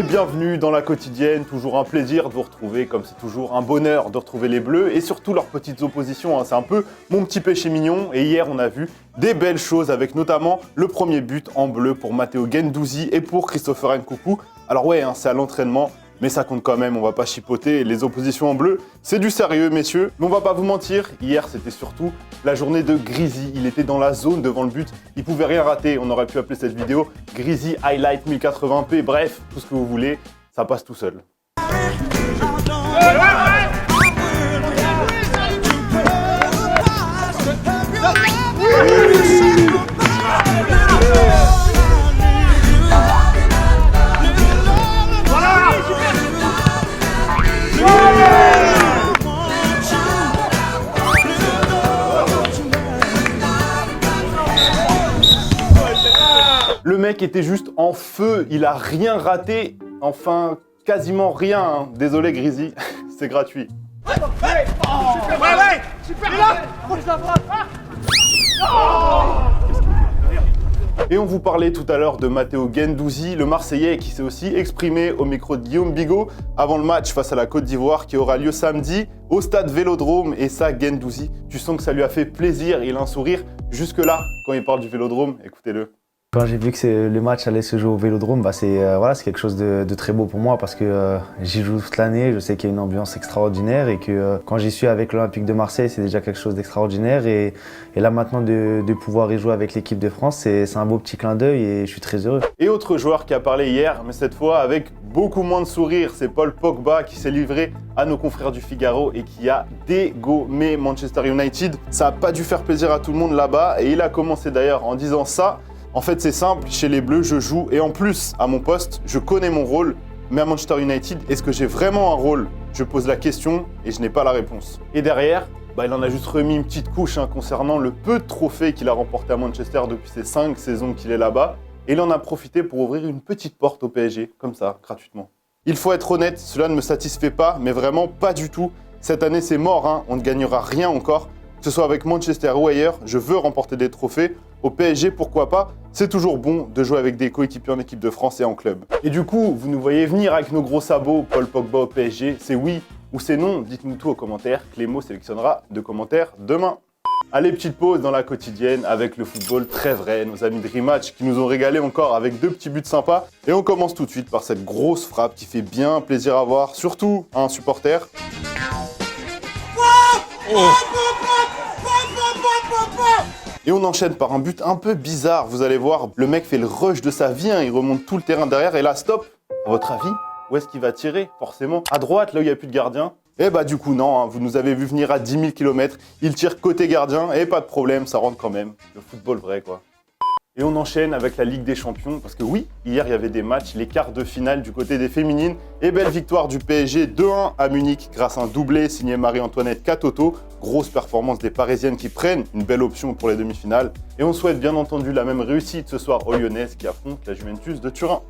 Et bienvenue dans la quotidienne, toujours un plaisir de vous retrouver, comme c'est toujours un bonheur de retrouver les Bleus et surtout leurs petites oppositions, hein. C'est un peu mon petit péché mignon et hier on a vu des belles choses avec notamment le premier but en bleu pour Matteo Guendouzi et pour Christopher Nkunku. Alors ouais, hein, c'est à l'entraînement, mais ça compte quand même, on va pas chipoter, les oppositions en bleu, c'est du sérieux messieurs. Mais on va pas vous mentir, hier c'était surtout la journée de Grizzy, il était dans la zone devant le but, il pouvait rien rater, on aurait pu appeler cette vidéo Grizzy Highlight 1080p, bref, tout ce que vous voulez, ça passe tout seul. Le mec était juste en feu, il a rien raté, enfin quasiment rien, hein. Désolé Grizzy, c'est gratuit. Et on vous parlait tout à l'heure de Matteo Guendouzi, le Marseillais qui s'est aussi exprimé au micro de Guillaume Bigot avant le match face à la Côte d'Ivoire qui aura lieu samedi au stade Vélodrome. Et ça, Guendouzi, tu sens que ça lui a fait plaisir, il a un sourire jusque-là quand il parle du Vélodrome, écoutez-le. Quand j'ai vu que le match allait se jouer au Vélodrome, c'est quelque chose de très beau pour moi parce que j'y joue toute l'année, je sais qu'il y a une ambiance extraordinaire et que quand j'y suis avec l'Olympique de Marseille, c'est déjà quelque chose d'extraordinaire et là maintenant de pouvoir y jouer avec l'équipe de France, c'est un beau petit clin d'œil et je suis très heureux. Et autre joueur qui a parlé hier, mais cette fois avec beaucoup moins de sourire, c'est Paul Pogba qui s'est livré à nos confrères du Figaro et qui a dégommé Manchester United. Ça n'a pas dû faire plaisir à tout le monde là-bas et il a commencé d'ailleurs en disant ça. En fait, c'est simple, chez les Bleus, je joue et en plus, à mon poste, je connais mon rôle. Mais à Manchester United, est-ce que j'ai vraiment un rôle? Je pose la question et je n'ai pas la réponse. Et derrière, il en a juste remis une petite couche concernant le peu de trophées qu'il a remporté à Manchester depuis ces 5 saisons qu'il est là-bas. Et il en a profité pour ouvrir une petite porte au PSG, comme ça, gratuitement. Il faut être honnête, cela ne me satisfait pas, mais vraiment pas du tout. Cette année, c'est mort, hein. On ne gagnera rien encore. Que ce soit avec Manchester ou ailleurs, je veux remporter des trophées. Au PSG, pourquoi pas? C'est toujours bon de jouer avec des coéquipiers en équipe de France et en club. Et du coup, vous nous voyez venir avec nos gros sabots, Paul Pogba au PSG, c'est oui ou c'est non? Dites-nous tout aux commentaires, Clément sélectionnera 2 commentaires demain. Allez, petite pause dans la quotidienne avec le football très vrai, nos amis de Rematch qui nous ont régalé encore avec 2 petits buts sympas. Et on commence tout de suite par cette grosse frappe qui fait bien plaisir à voir, surtout à un supporter. Et on enchaîne par un but un peu bizarre, vous allez voir, le mec fait le rush de sa vie, il remonte tout le terrain derrière et là, stop. À votre avis, où est-ce qu'il va tirer? Forcément, à droite, là où il n'y a plus de gardien. Et du coup non, vous nous avez vu venir à 10 000 km, il tire côté gardien et pas de problème, ça rentre quand même. Le football vrai quoi. Et on enchaîne avec la Ligue des Champions, parce que oui, hier il y avait des matchs, les quarts de finale du côté des féminines, et belle victoire du PSG 2-1 à Munich grâce à un doublé signé Marie-Antoinette Katoto. Grosse performance des Parisiennes qui prennent une belle option pour les demi-finales. Et on souhaite bien entendu la même réussite ce soir aux Lyonnaises qui affrontent la Juventus de Turin.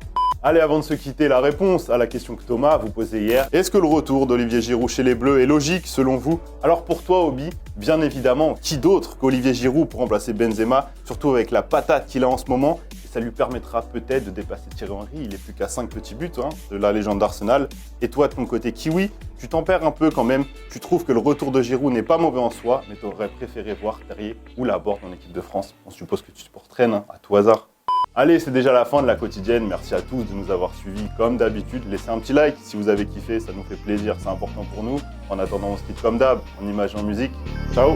Allez, avant de se quitter, la réponse à la question que Thomas vous posait hier. Est-ce que le retour d'Olivier Giroud chez les Bleus est logique selon vous? Alors pour toi, Obi, bien évidemment, qui d'autre qu'Olivier Giroud pour remplacer Benzema, surtout avec la patate qu'il a en ce moment? Et ça lui permettra peut-être de dépasser Thierry Henry, il n'est plus qu'à 5 petits buts de la légende d'Arsenal. Et toi, de ton côté kiwi, tu t'en perds un peu quand même. Tu trouves que le retour de Giroud n'est pas mauvais en soi, mais tu aurais préféré voir Terrier ou Laborde en équipe de France. On suppose que tu supportes Rennes, à tout hasard. Allez, c'est déjà la fin de la quotidienne. Merci à tous de nous avoir suivis comme d'habitude. Laissez un petit like si vous avez kiffé, ça nous fait plaisir, c'est important pour nous. En attendant, on se quitte comme d'hab, en images et en musique. Ciao!